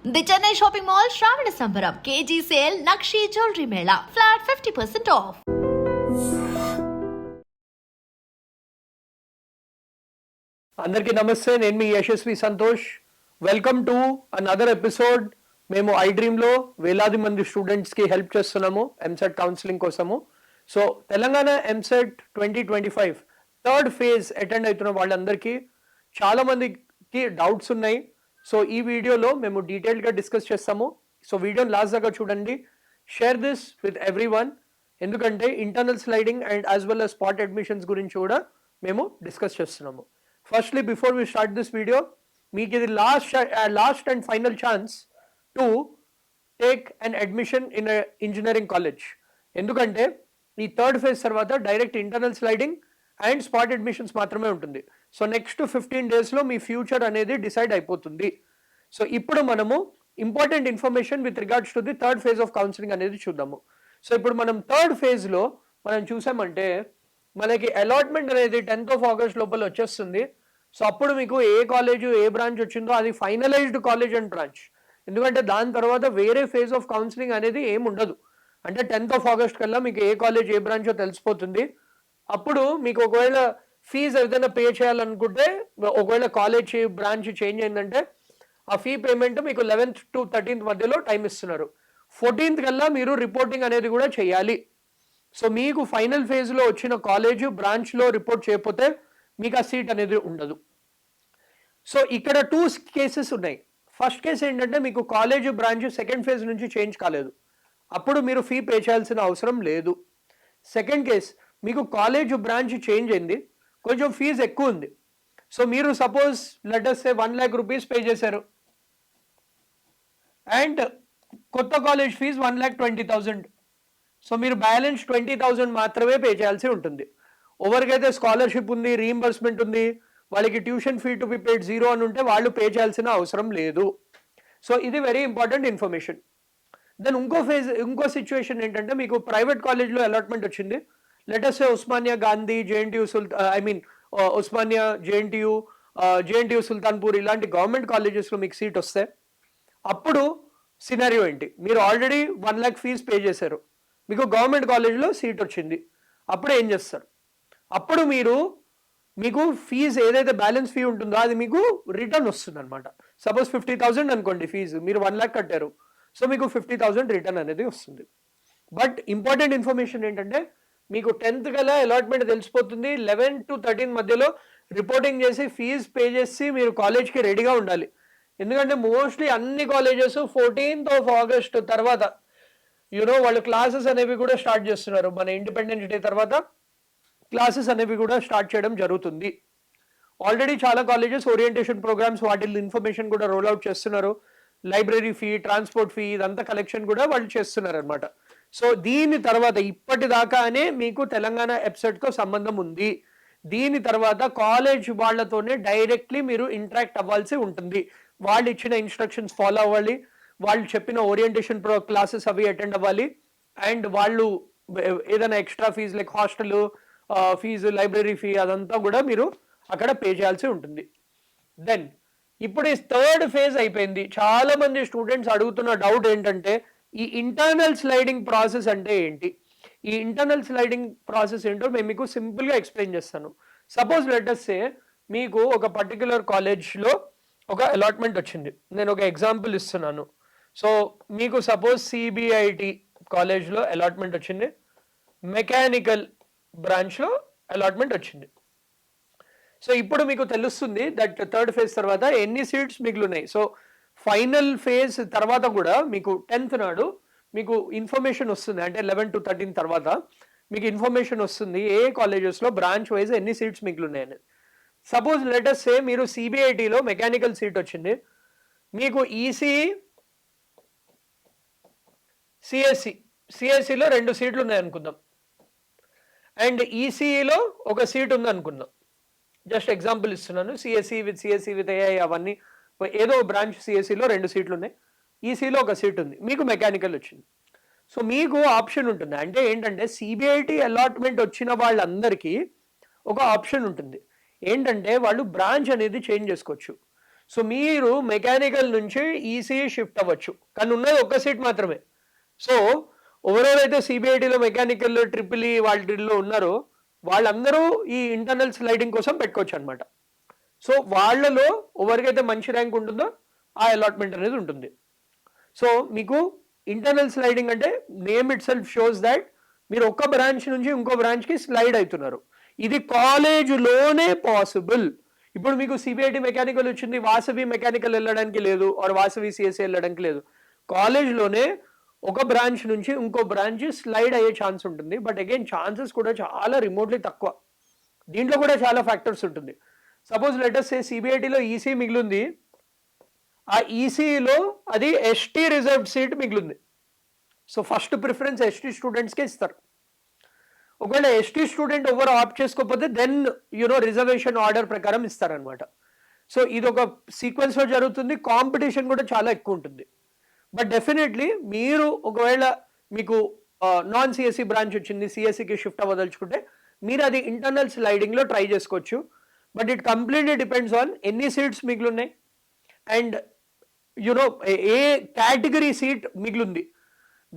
The Chennai Shopping Mall Shravana Sambaram KG Sale Nakshi Jewelry Mela Flat 50% off. అందరికీ నమస్తే. నేను మీ Yashasvi Santosh. Welcome to another episode. మేము iDreamలో వేలాది మంది స్టూడెంట్స్కి హెల్ప్ చేస్తున్నాము ఎంసెట్ కౌన్సిలింగ్ కోసము. So Telangana EAMCET 2025 third phase attend అవుతున్న వాళ్ళందరికీ చాలామందికి డౌట్స్ ఉన్నాయి. సో ఈ వీడియోలో మేము డీటెయిల్గా డిస్కస్ చేస్తాము. సో వీడియోని లాస్ట్ దాకా చూడండి. Share this with everyone, ఎందుకంటే internal sliding and as well as spot admissions గురించి కూడా మేము డిస్కస్ చేస్తున్నాము. Firstly before we start this video, మీకు ఇది last and final chance to take an admission in engineering college. ఎందుకంటే ఈ third phase తర్వాత direct internal sliding and spot admissions మాత్రమే ఉంటుంది. సో నెక్స్ట్ 15 డేస్లో మీ ఫ్యూచర్ అనేది డిసైడ్ అయిపోతుంది. సో ఇప్పుడు మనము important information with regards to the third phase of counselling అనేది చూద్దాము. సో ఇప్పుడు మనం థర్డ్ ఫేజ్లో మనం చూసామంటే మనకి అలాట్మెంట్ అనేది 10th ఆగస్ట్ లోపల వచ్చేస్తుంది. సో అప్పుడు మీకు ఏ కాలేజ్ ఏ బ్రాంచ్ వచ్చిందో అది ఫైనలైజ్డ్ కాలేజ్ అండ్ బ్రాంచ్. ఎందుకంటే దాని తర్వాత వేరే ఫేజ్ ఆఫ్ కౌన్సిలింగ్ అనేది ఏమి ఉండదు. అంటే 10th ఆగస్ట్ కల్లా మీకు ఏ కాలేజ్ ఏ బ్రాంచో తెలిసిపోతుంది. అప్పుడు మీకు ఒకవేళ ఫీజు ఏదైనా పే చేయాలనుకుంటే, ఒకవేళ కాలేజ్ బ్రాంచ్ చేంజ్ అయిందంటే ఆ ఫీ పేమెంట్ మీకు 11th to 13th మధ్యలో టైం ఇస్తున్నారు. 14th కల్లా మీరు రిపోర్టింగ్ అనేది కూడా చేయాలి. సో మీకు ఫైనల్ ఫేజ్లో వచ్చిన కాలేజ్ బ్రాంచ్లో రిపోర్ట్ చేయకపోతే మీకు ఆ సీట్ అనేది ఉండదు. సో ఇక్కడ 2 కేసెస్ ఉన్నాయి. ఫస్ట్ కేసు ఏంటంటే మీకు కాలేజ్ బ్రాంచ్ సెకండ్ ఫేజ్ నుంచి చేంజ్ కాలేదు, అప్పుడు మీరు ఫీ పే చేయాల్సిన అవసరం లేదు. సెకండ్ కేస్, మీకు కాలేజ్ బ్రాంచ్ చేంజ్ అయింది, కొంచెం ఫీజు ఎక్కువ ఉంది. సో మీరు సపోజ్ లెటర్స్ సే 1 lakh రూపీస్ పే చేశారు అండ్ కొత్త కాలేజ్ ఫీజు 1,20,000. సో మీరు బ్యాలెన్స్ 20,000 మాత్రమే పే చేయాల్సి ఉంటుంది. ఎవరికైతే స్కాలర్షిప్ ఉంది, రీయింబర్స్మెంట్ ఉంది, వాళ్ళకి tuition fee to be paid 0 అని ఉంటే వాళ్ళు పే చేయాల్సిన అవసరం లేదు. సో ఇది వెరీ ఇంపార్టెంట్ ఇన్ఫర్మేషన్. దెన్ ఇంకో సిచ్యువేషన్ ఏంటంటే మీకు ప్రైవేట్ కాలేజ్లో అలాట్మెంట్ వచ్చింది. లెటర్స్ సే ఉస్మానియా గాంధీ, జేఎన్టీయూ ఉస్మానియా, జేఎన్టీయూ సుల్తాన్పూర్ ఇలాంటి గవర్నమెంట్ కాలేజెస్లో మీకు సీట్ వస్తే అప్పుడు సినారియో ఏంటి? మీరు ఆల్రెడీ 1 lakh ఫీజు పే చేశారు, మీకు గవర్నమెంట్ కాలేజ్లో సీట్ వచ్చింది, అప్పుడు ఏం చేస్తారు? అప్పుడు మీకు ఫీజు ఏదైతే బ్యాలెన్స్ ఫీ ఉంటుందో అది మీకు రిటర్న్ వస్తుంది అనమాట. సపోజ్ 50,000 అనుకోండి ఫీజు, మీరు 1 lakh కట్టారు, సో మీకు 50,000 రిటర్న్ అనేది వస్తుంది. బట్ ఇంపార్టెంట్ ఇన్ఫర్మేషన్ ఏంటంటే మీకు 10th కల్లా అలాట్మెంట్ తెలిసిపోతుంది. 11 to 13 మధ్యలో రిపోర్టింగ్ చేసి ఫీజు పే చేసి మీరు కాలేజ్కి రెడీగా ఉండాలి. ఎందుకంటే మోస్ట్లీ అన్ని కాలేజెస్ 14th ఆగస్ట్ తర్వాత వాళ్ళు క్లాసెస్ అనేవి కూడా స్టార్ట్ చేస్తున్నారు. మన ఇండిపెండెన్స్ డే తర్వాత క్లాసెస్ అనేవి కూడా స్టార్ట్ చేయడం జరుగుతుంది. ఆల్రెడీ చాలా కాలేజెస్ ఓరియంటేషన్ ప్రోగ్రామ్స్ వాటి ఇన్ఫర్మేషన్ కూడా రోల్ అవుట్ చేస్తున్నారు. లైబ్రరీ ఫీ, ట్రాన్స్పోర్ట్ ఫీ ఇదంతా కలెక్షన్ కూడా వాళ్ళు చేస్తున్నారు అనమాట. సో దీని తర్వాత ఇప్పటిదాకానే మీకు తెలంగాణ ఎప్సెట్తో సంబంధం ఉంది. దీని తర్వాత కాలేజ్ వాళ్ళతోనే డైరెక్ట్లీ మీరు ఇంటరాక్ట్ అవ్వాల్సి ఉంటుంది. వాళ్ళు ఇచ్చిన ఇన్స్ట్రక్షన్స్ ఫాలో అవ్వాలి, వాళ్ళు చెప్పిన ఓరియంటేషన్ క్లాసెస్ అవి అటెండ్ అవ్వాలి, అండ్ వాళ్ళు ఏదైనా extra fees like hostel fees, library fee అదంతా కూడా మీరు అక్కడ పే చేయాల్సి ఉంటుంది. దెన్ ఇప్పుడు ఈ థర్డ్ ఫేజ్ అయిపోయింది. చాలా మంది స్టూడెంట్స్ అడుగుతున్న డౌట్ ఏంటంటే ఈ ఇంటర్నల్ స్లైడింగ్ ప్రాసెస్ అంటే ఏంటి? ఈ ఇంటర్నల్ స్లైడింగ్ ప్రాసెస్ ఏంటో మేము మీకు సింపుల్గా ఎక్స్ప్లెయిన్ చేస్తాను. సపోజ్ లెటర్స్ సే మీకు ఒక పర్టిక్యులర్ కాలేజ్లో ఒక అలాట్మెంట్ వచ్చింది. నేను ఒక ఎగ్జాంపుల్ ఇస్తున్నాను. సో మీకు సపోజ్ సిబిఐటి కాలేజ్లో అలాట్మెంట్ వచ్చింది, మెకానికల్ బ్రాంచ్లో అలాట్మెంట్ వచ్చింది. సో ఇప్పుడు మీకు తెలుస్తుంది దట్ థర్డ్ ఫేజ్ తర్వాత ఎన్ని సీట్స్ మిగిలినాయి. సో ఫైనల్ ఫేజ్ తర్వాత కూడా మీకు 10th నాడు మీకు ఇన్ఫర్మేషన్ వస్తుంది. అంటే 11 to 13 తర్వాత మీకు ఇన్ఫర్మేషన్ వస్తుంది ఏ కాలేజెస్లో బ్రాంచ్ వైజ్ ఎన్ని సీట్స్ మిగిలినాయి అనేది. సపోజ్ లెటర్స్ సే మీరు సిబిఐటిలో మెకానికల్ సీట్ వచ్చింది, మీకు ఈసీఈ, సిఎస్సిలో 2 సీట్లు ఉన్నాయి అనుకుందాం, అండ్ ఈసీఈలో ఒక సీట్ ఉంది అనుకుందాం. జస్ట్ ఎగ్జాంపుల్ ఇస్తున్నాను. సిఎస్సి విత్ ఏఐ అవన్నీ ఏదో బ్రాంచ్ సిఎస్సిలో 2 సీట్లు ఉన్నాయి, ఈసీలో ఒక సీట్ ఉంది, మీకు మెకానికల్ వచ్చింది. సో మీకు ఆప్షన్ ఉంటుంది. అంటే ఏంటంటే సిబిఐటి అలాట్మెంట్ వచ్చిన వాళ్ళందరికీ ఒక ఆప్షన్ ఉంటుంది. ఏంటంటే వాళ్ళు బ్రాంచ్ అనేది చేంజ్ చేసుకోవచ్చు. సో మీరు మెకానికల్ నుంచి ఈసీఈ షిఫ్ట్ అవ్వచ్చు, కానీ ఉన్నది ఒక్క సీట్ మాత్రమే. సో ఓవరాల్ అయితే సిబిఐటిలో మెకానికల్ ట్రిపుల్ ఈ వాటిల్లో ఉన్నారో వాళ్ళందరూ ఈ ఇంటర్నల్ స్లైడింగ్ కోసం పెట్టుకోవచ్చు అనమాట. సో వాళ్ళలో ఎవరికైతే మంచి ర్యాంక్ ఉంటుందో ఆ అలాట్మెంట్ అనేది ఉంటుంది. సో మీకు ఇంటర్నల్ స్లైడింగ్ అంటే name it self shows that మీరు ఒక బ్రాంచ్ నుంచి ఇంకో బ్రాంచ్కి స్లైడ్ అవుతున్నారు. ఇది కాలేజీలోనే పాసిబుల్. ఇప్పుడు మీకు సిబిఐటి మెకానికల్ వచ్చింది, వాసవి మెకానికల్ వెళ్ళడానికి లేదు, ఆర్ వాసవి సిఎస్సి వెళ్ళడానికి లేదు. కాలేజ్లోనే ఒక బ్రాంచ్ నుంచి ఇంకో బ్రాంచ్ స్లైడ్ అయ్యే ఛాన్స్ ఉంటుంది. బట్ అగైన్ ఛాన్సెస్ కూడా చాలా రిమోట్లీ తక్కువ. దీంట్లో కూడా చాలా ఫ్యాక్టర్స్ ఉంటుంది. సపోజ్ లెటర్స్ సే సిబిఐటిలో ఈసీ మిగిలింది, ఆ ఈసీలో అది ఎస్టీ రిజర్వ్డ్ సీట్ మిగిలింది. సో ఫస్ట్ ప్రిఫరెన్స్ ఎస్టీ స్టూడెంట్స్కే ఇస్తారు. ఒకవేళ ఎస్టీ స్టూడెంట్ ఎవరు ఆప్ట్ చేసుకోకపోతే దెన్ రిజర్వేషన్ ఆర్డర్ ప్రకారం ఇస్తారనమాట. సో ఇది ఒక సీక్వెన్స్లో జరుగుతుంది. కాంపిటీషన్ కూడా చాలా ఎక్కువ ఉంటుంది. బట్ డెఫినెట్లీ మీరు ఒకవేళ మీకు నాన్ సిఎస్సి బ్రాంచ్ వచ్చింది, సిఎస్సికి షిఫ్ట్ అవ్వదలుచుకుంటే మీరు అది ఇంటర్నల్ స్లైడింగ్లో ట్రై చేసుకోవచ్చు. But it completely depends on ఎన్ని సీట్స్ మిగిలిన్నాయి అండ్ ఏ కేటగిరీ సీట్ మిగిలింది,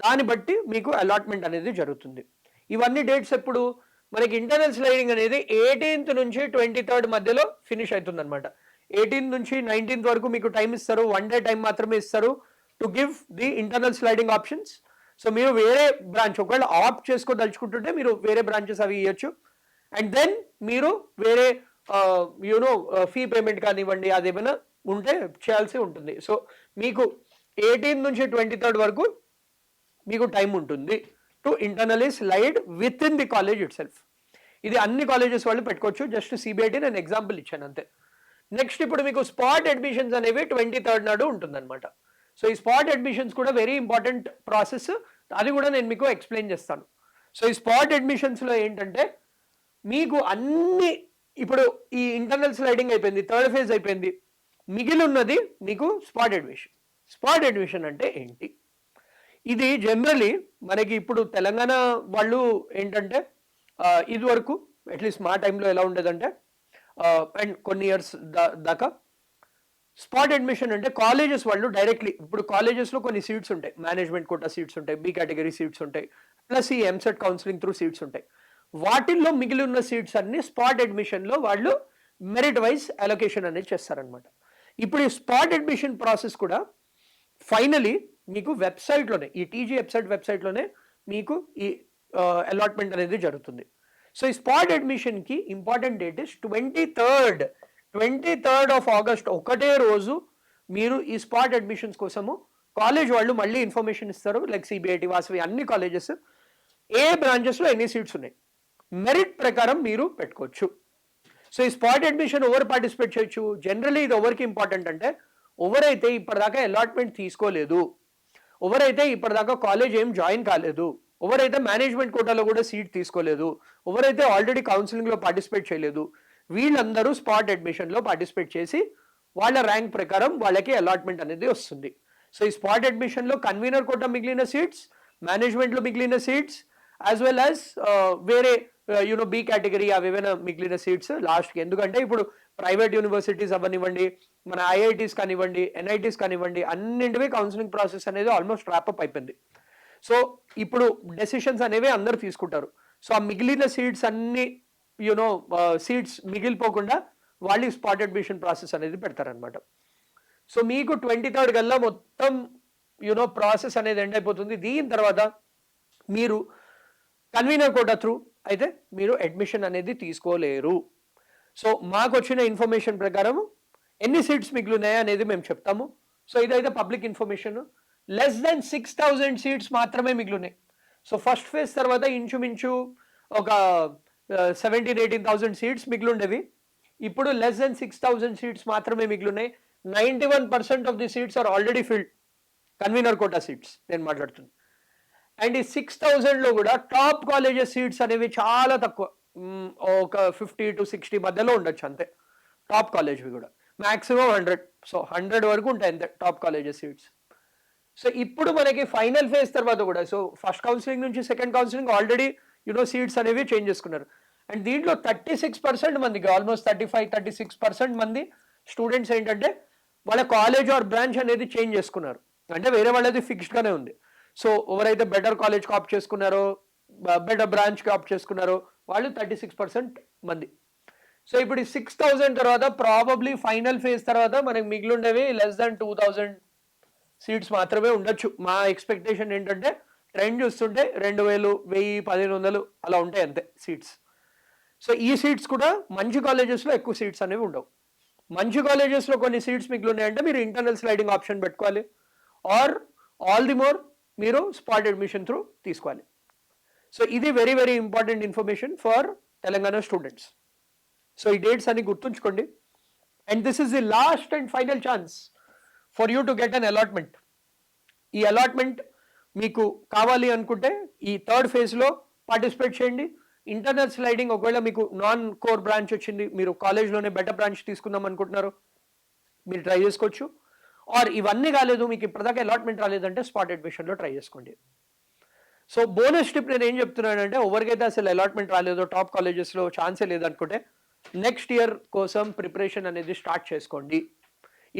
దాన్ని బట్టి మీకు అలాట్మెంట్ అనేది జరుగుతుంది. ఇవన్నీ డేట్స్ ఎప్పుడు మనకి ఇంటర్నల్ స్లైడింగ్ అనేది 18th నుంచి 23rd మధ్యలో ఫినిష్ అవుతుంది అనమాట. 18th నుంచి 19th వరకు మీకు టైం ఇస్తారు, 1 డే టైం మాత్రమే ఇస్తారు to give the internal sliding options. So మీరు వేరే బ్రాంచ్ ఒకవేళ ఆప్ట్ చేసుకోదలుచుకుంటుంటే మీరు వేరే బ్రాంచెస్ అవి ఇవ్వచ్చు. అండ్ దెన్ మీరు వేరే ఫీ పేమెంట్ కానివ్వండి అదేమైనా ఉంటే చేయాల్సి ఉంటుంది. సో మీకు 18th నుంచి 23rd వరకు మీకు టైం ఉంటుంది to internally slide with in the college it self. ఇది అన్ని కాలేజెస్ వాళ్ళు పెట్టుకోవచ్చు. జస్ట్ సిబిఐటి నేను ఎగ్జాంపుల్ ఇచ్చాను అంతే. నెక్స్ట్ ఇప్పుడు మీకు స్పాట్ అడ్మిషన్స్ అనేవి 23rd నాడు ఉంటుందన్నమాట. సో ఈ స్పాట్ అడ్మిషన్స్ కూడా వెరీ ఇంపార్టెంట్ ప్రాసెస్, అది కూడా నేను మీకు ఎక్స్ప్లెయిన్ చేస్తాను. సో ఈ స్పాట్ అడ్మిషన్స్లో ఏంటంటే మీకు అన్ని ఇప్పుడు ఈ ఇంటర్నల్ స్లైడింగ్ అయిపోయింది, థర్డ్ ఫేజ్ అయిపోయింది, మిగిలి ఉన్నది మీకు స్పాట్ అడ్మిషన్. స్పాట్ అడ్మిషన్ అంటే ఏంటి? ఇది జనరలీ మనకి ఇప్పుడు తెలంగాణ వాళ్ళు ఏంటంటే ఇది వరకు అట్లీస్ట్ మా టైంలో ఎలా ఉండేదంటే అండ్ కొన్ని ఇయర్స్ దాకా స్పాట్ అడ్మిషన్ అంటే కాలేజెస్ వాళ్ళు డైరెక్ట్లీ ఇప్పుడు కాలేజెస్లో కొన్ని సీట్స్ ఉంటాయి, మేనేజ్మెంట్ కోటా సీట్స్ ఉంటాయి, బి కేటగిరీ సీట్స్ ఉంటాయి, ప్లస్ ఈ ఎంసెట్ కౌన్సిలింగ్ త్రూ సీట్స్ ఉంటాయి. వాటిల్లో మిగిలి ఉన్న సీట్స్ అన్ని స్పాట్ అడ్మిషన్లో వాళ్ళు మెరిట్ వైజ్ అలొకేషన్ అనేది చేస్తారనమాట. ఇప్పుడు ఈ స్పాట్ అడ్మిషన్ ప్రాసెస్ కూడా ఫైనలీ మీకు వెబ్సైట్లోనే ఈ టీజీ వెబ్సైట్లోనే మీకు ఈ అలాట్మెంట్ అనేది జరుగుతుంది. సో ఈ స్పాట్ అడ్మిషన్కి important date is 23rd of August. ఒకటే రోజు మీరు ఈ స్పాట్ అడ్మిషన్స్ కోసము కాలేజ్ వాళ్ళు మళ్ళీ ఇన్ఫర్మేషన్ ఇస్తారు. లైక్ సిబిఐటి, వాసవి అన్ని కాలేజెస్ ఏ బ్రాంచెస్లో ఎన్ని సీట్స్ ఉన్నాయి మెరిట్ ప్రకారం మీరు పెట్టుకోవచ్చు. సో ఈ స్పాట్ అడ్మిషన్ ఎవరు పార్టిసిపేట్ చేయొచ్చు? జనరలీ ఇది ఎవరికి ఇంపార్టెంట్ అంటే ఎవరైతే ఇప్పటిదాకా అలాట్మెంట్ తీసుకోలేదు, ఎవరైతే ఇప్పటిదాకా కాలేజ్ ఏం జాయిన్ కాలేదు, ఎవరైతే మేనేజ్మెంట్ కోటాలో కూడా సీట్ తీసుకోలేదు, ఎవరైతే ఆల్రెడీ కౌన్సిలింగ్లో పార్టిసిపేట్ చేయలేదు, వీళ్ళందరూ స్పాట్ అడ్మిషన్లో పార్టిసిపేట్ చేసి వాళ్ళ ర్యాంక్ ప్రకారం వాళ్ళకి అలాట్మెంట్ అనేది వస్తుంది. సో ఈ స్పాట్ అడ్మిషన్లో కన్వీనర్ కోటా మిగిలిన సీట్స్, మేనేజ్మెంట్లో మిగిలిన సీట్స్, యాజ్ వెల్ యాజ్ వేరే బి కేటగిరీ అవి ఏమైనా మిగిలిన సీట్స్ లాస్ట్కి. ఎందుకంటే ఇప్పుడు ప్రైవేట్ యూనివర్సిటీస్ అవ్వనివ్వండి, మన ఐఐటీస్ కానివ్వండి, ఎన్ఐటీస్ కానివ్వండి, అన్నింటివి కౌన్సిలింగ్ ప్రాసెస్ అనేది ఆల్మోస్ట్ ర్యాపప్ అయిపోయింది. సో ఇప్పుడు డెసిషన్స్ అనేవి అందరూ తీసుకుంటారు. సో ఆ మిగిలిన సీట్స్ అన్ని సీట్స్ మిగిలిపోకుండా వాళ్ళు స్పాట్ అడ్మిషన్ ప్రాసెస్ అనేది పెడతారనమాట. సో మీకు 23rd కల్లా మొత్తం ప్రాసెస్ అనేది ఎండ్ అయిపోతుంది. దీని తర్వాత మీరు కన్వీనర్ కోటా త్రూ అయితే మీరు అడ్మిషన్ అనేది తీసుకోలేరు. సో మాకు వచ్చిన ఇన్ఫర్మేషన్ ప్రకారం ఎన్ని సీట్స్ మిగిలినాయి అనేది మేము చెప్తాము. సో ఇదైతే public information. Less than 6,000 seats మాత్రమే మిగిలినాయి. సో ఫస్ట్ ఫేజ్ తర్వాత ఇంచుమించు ఒక 17,000-18,000 సీట్స్ మిగిలిండేవి. ఇప్పుడు లెస్ దెన్ 6,000 సీట్స్ మాత్రమే మిగిలినాయి. 91% of the seats are already filled, convener quota seats నేను మాట్లాడుతున్నాను. అండ్ ఈ 6,000లో కూడా టాప్ కాలేజెస్ సీట్స్ అనేవి చాలా తక్కువ, ఒక 50 to 60 మధ్యలో ఉండొచ్చు అంతే. టాప్ కాలేజ్వి కూడా మ్యాక్సిమం 100. సో 100 వరకు ఉంటాయి అంతే టాప్ కాలేజెస్ సీట్స్. సో ఇప్పుడు మనకి ఫైనల్ ఫేజ్ తర్వాత కూడా, సో ఫస్ట్ కౌన్సిలింగ్ నుంచి సెకండ్ కౌన్సిలింగ్ ఆల్రెడీ సీట్స్ అనేవి చేంజ్ చేసుకున్నారు. అండ్ దీంట్లో 36% మందికి, ఆల్మోస్ట్ 35-36% మంది స్టూడెంట్స్ ఏంటంటే వాళ్ళ కాలేజ్ ఆర్ బ్రాంచ్ అనేది చేంజ్ చేసుకున్నారు, అంటే వేరే వాళ్ళది ఫిక్స్డ్గానే ఉంది. సో ఎవరైతే బెటర్ కాలేజ్కి ఆప్ట్ చేసుకున్నారో, బెటర్ బ్రాంచ్కి ఆప్ట్ చేసుకున్నారో వాళ్ళు 36% మంది. సో ఇప్పుడు ఈ 6,000 తర్వాత ప్రాబబ్లీ ఫైనల్ ఫేజ్ తర్వాత మనకి మిగిలిండేవి లెస్ దాన్ 2,000 సీట్స్ మాత్రమే ఉండొచ్చు. మా ఎక్స్పెక్టేషన్ ఏంటంటే ట్రెండ్ చూస్తుంటే 2,000, 1,000, 1,500 అలా ఉంటాయి అంతే సీట్స్. సో ఈ సీట్స్ కూడా మంచి కాలేజెస్లో ఎక్కువ సీట్స్ అనేవి ఉండవు. మంచి కాలేజెస్లో కొన్ని సీట్స్ మిగిలినాయంటే మీరు ఇంటర్నల్ స్లైడింగ్ ఆప్షన్ పెట్టుకోవాలి, ఆర్ ఆల్ ది మోర్ మీరు స్పాట్ అడ్మిషన్ త్రూ తీసుకోవాలి. సో ఇది very very important information for Telangana students. So ఈ డేట్స్ అన్ని గుర్తుంచుకోండి. And this is the last and final chance for you to get an allotment. ఈ allotment మీకు కావాలి అనుకుంటే ఈ థర్డ్ ఫేజ్లో పార్టిసిపేట్ చేయండి. ఇంటర్నల్ స్లైడింగ్ ఒకవేళ మీకు నాన్ కోర్ బ్రాంచ్ వచ్చింది, మీరు కాలేజ్లోనే బెటర్ బ్రాంచ్ తీసుకుందాం అనుకుంటున్నారు, మీరు ట్రై చేసుకోవచ్చు. ఆర్ ఇవన్నీ కాలేదు, మీకు ఇప్పటిదాకా అలాట్మెంట్ రాలేదంటే స్పాట్ అడ్మిషన్లో ట్రై చేసుకోండి. సో బోనస్ టిప్ నేను ఏం చెప్తున్నానంటే, ఎవరికైతే అసలు అలాట్మెంట్ రాలేదో, టాప్ కాలేజెస్లో ఛాన్సే లేదనుకుంటే నెక్స్ట్ ఇయర్ కోసం ప్రిపరేషన్ అనేది స్టార్ట్ చేసుకోండి.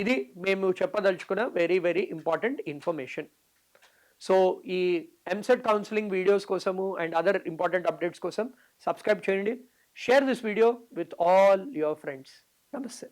ఇది మేము చెప్పదలుచుకున్న very very important information. So ఈ ఎంసెట్ కౌన్సిలింగ్ వీడియోస్ కోసము అండ్ అదర్ ఇంపార్టెంట్ అప్డేట్స్ కోసం సబ్స్క్రైబ్ చేయండి. Share this video with all your friends. నమస్తే.